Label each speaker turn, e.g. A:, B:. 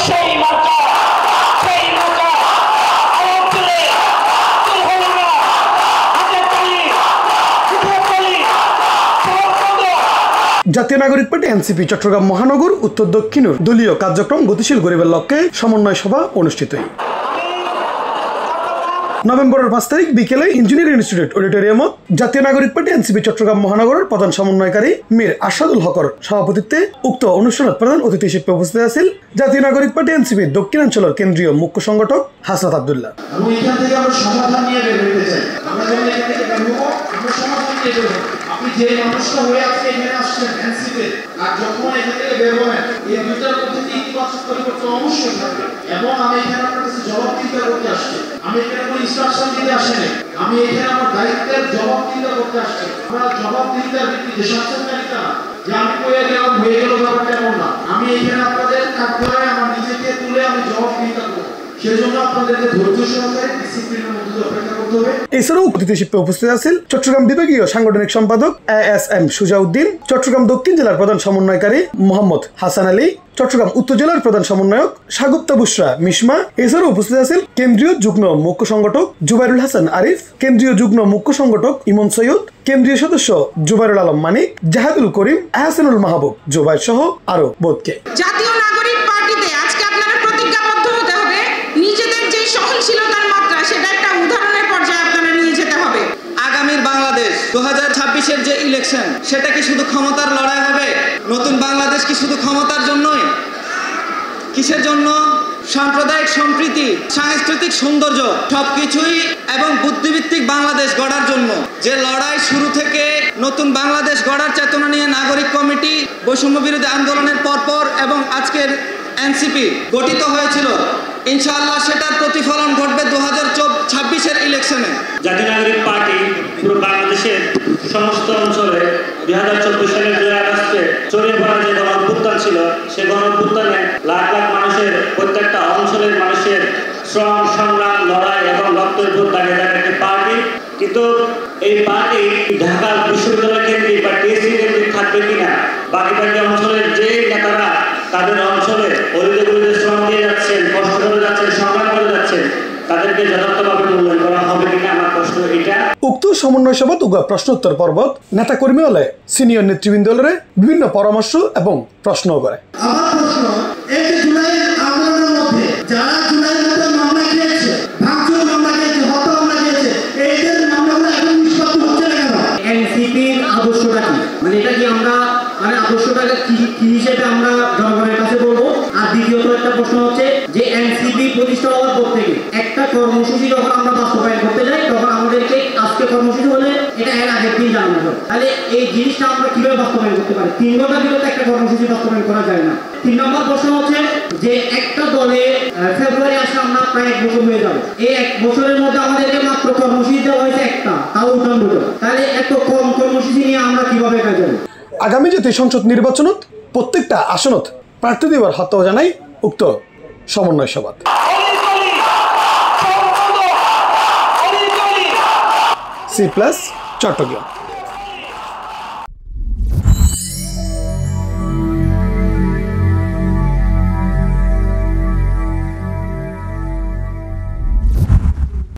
A: সেই মার্কা জাতীয় নাগরিক পার্টি এনসিপি চট্টগ্রাম মহানগর উত্তর দক্ষিণের দলীয় কার্যক্রম গতিশীল করিবার লক্ষ্যে সমন্বয় সভা অনুষ্ঠিত। নভেম্বরের 5 তারিখ বিকেলে ইঞ্জিনিয়ারিং ইনস্টিটিউট অডিটোরিয়ামত জাতীয় নাগরিক পার্টি এনসিপি চট্টগ্রাম মহানগরের প্রধান সমন্বয়কারী মীর আশাদুল হকর সভাপতিত্বে উক্ত অনুষ্ঠানত প্রধান অতিথি হিসেবে উপস্থিত আছেন জাতীয় নাগরিক পার্টি এনসিপি দক্ষিণাঞ্চলের কেন্দ্রীয় মুখ্য সংগঠক হাসনাত আব্দুল্লাহ।
B: আপনি যে মানুষটা হয়ে আজকে এখানে আসছেন এনসিপি আর যখন এখান থেকে বের হবেন এই দুইটার মধ্যে ইতিবাচক পরিবর্তন অবশ্যই থাকবে এবং আমি এখানে আপনার কাছে জবাবদিহিতা করতে আসছি। আমি এখানে কোনো ইনস্ট্রাকশন দিতে আসিনি, আমি এখানে আমার দায়িত্বের জবাবদিহিতা করতে আসছি। আমরা জবাবদিহিতার ভিত্তিতে শাসনকারিতা না যে আমি কয়ে গেলাম হয়ে গেল ব্যাপারটা এমন না। আমি এখানে আপনাদের কাজ করে আমার নিজেকে তুলে আমি জবাবদিহিতা করবো।
A: এছাড়াও অতিথি হিসেবে উপস্থিত আছেন চট্টগ্রাম বিভাগীয় সাংগঠনিক সম্পাদক ASM সুজাউদ্দিন, চট্টগ্রাম দক্ষিণ জেলার প্রধান সমন্বয়কারী মোহাম্মদ হাসান আলী, চট্টগ্রাম উত্তর জেলার প্রধান সমন্বয়ক সাগুপ্তা বুশরা মিশমা। এছাড়াও উপস্থিত আছেন কেন্দ্রীয় যুগ্ম মুখ্য সংগঠক জুবাইরুল হাসান আরিফ, কেন্দ্রীয় যুগ্ম মুখ্য সংগঠক ইমন সৈয়দ, কেন্দ্রীয় সদস্য জুবাইরুল আলম মানিক, জাহাদুল করিম, আহসানুল মাহবুব জুবাইর সহ আরো বোধকে।
C: জাতীয় নাগরিক পার্টিতে আজকে আপনারা প্রতিজ্ঞাবদ্ধ হতে হবে, নিজেদের যে সহনশীলতার মাত্রা সেটা একটা উদাহরণের পর্যায়ে আপনারা নিয়ে যেতে হবে।
D: আগামীর বাংলাদেশ 2026-এর যে ইলেকশন সেটা কি শুধু ক্ষমতার লড়াই হবে? নতুন বাংলাদেশ কি শুধু ক্ষমতার জন্যই? কিসের জন্য? সাম্প্রদায়িক সম্প্রীতি, সাংস্কৃতিক সৌন্দর্য সবকিছুই এবং বুদ্ধিভিত্তিক বাংলাদেশ গড়ার জন্য যে লড়াই শুরু থেকে নতুন বাংলাদেশ গড়ার চেতনা নিয়ে নাগরিক কমিটি বৈষম্য বিরোধী আন্দোলনের পরপর এবং আজকের এনসিপি গঠিত হয়েছিল, ইনশাআল্লাহ সেটার প্রতিফলন ঘটবে 2026-এর ইলেকশনে।
E: জাতীয় নাগরিক পার্টি পুরো বাংলাদেশের সমস্ত অঞ্চলে 2024 সালের 2 আগস্টে ছড়িয়ে পড়া যে গণঅভ্যুত্থান ছিল, সেই গণঅভ্যুত্থানে লাখ লাখ মানুষের প্রত্যেকটা অঞ্চলের মানুষের শ্রম, সংগ্রাম, লড়াই এবং রক্তের উপর দাঁড়িয়ে থাকা একটি পার্টি। কিন্তু এই পার্টি ঢাকা বিশ্ববিদ্যালয় কেন্দ্রিক বা টিএসসি কেন্দ্রিক থাকবে কিনা, বাকি অঞ্চলের যে নেতারা তাদের অঞ্চলে অলিতে গলিতে শ্রম দিয়ে যাচ্ছেন, কষ্ট করে যাচ্ছেন, সংগ্রাম করে যাচ্ছেন, তাদেরকে যথার্থভাবে মূল্যায়ন করা হবে কিনা, আমার প্রশ্ন এটা।
A: উক্ত সমন্বয় সভাত উগা প্রশ্নোত্তর পর্বত নেতা কর্মী হলে সিনিয়র নেতৃবৃন্দ হলে বিভিন্ন পরামর্শ এবং প্রশ্ন করে।
B: আমার প্রশ্ন, এই যে জুলাই আন্দোলনের মধ্যে যারা জুলাইয়ের মধ্যে মামলা দিয়েছে, ভাঙচুর মামলা দিয়েছে, হত্যা মামলা দিয়েছে, এইদের মামলাগুলো এখন নিষ্পত্তি হচ্ছে না কেন?
F: এনসিপির আদর্শটা কি, মানে এটা কি আমরা আদর্শটাকে কি হিসেবে আমরা জনগণের কাছে বলবো? আর দ্বিতীয়ত একটা প্রশ্ন হচ্ছে যে এনসিপি প্রতিষ্ঠা হওয়ার পর থেকে একটা কর্মসূচি যখন আমরা বাস্তবায়ন করতে যাই তখন আমাদেরকে আজকে কর্মসূচি হলে এটা এর আগের দিন জানানো হবে। তাহলে এই জিনিসটা আমরা কিভাবে বাস্তবায়ন করতে পারি? 3 ঘন্টার ভিতরে একটা কর্মসূচি বাস্তবায়ন করা যায় না। 3 নম্বর প্রশ্ন হচ্ছে যে একটা দলে ফেব্রুয়ারি আসলে আমরা প্রায় 1 বছর হয়ে যাবে, এই 1 বছরের মধ্যে আমাদেরকে মাত্র কর্মসূচি দেওয়া হয়েছে একটা, তাও উঠান। তাহলে এত কম কর্মসূচি নিয়ে আমরা কিভাবে কাজ করব?
A: আগামী জাতীয় সংসদ নির্বাচনত প্রত্যেকটা আসনত প্রার্থী দেওয়ার হত্যাও জানাই উক্ত সমন্বয় সভা। C+ চট্টগ্রাম।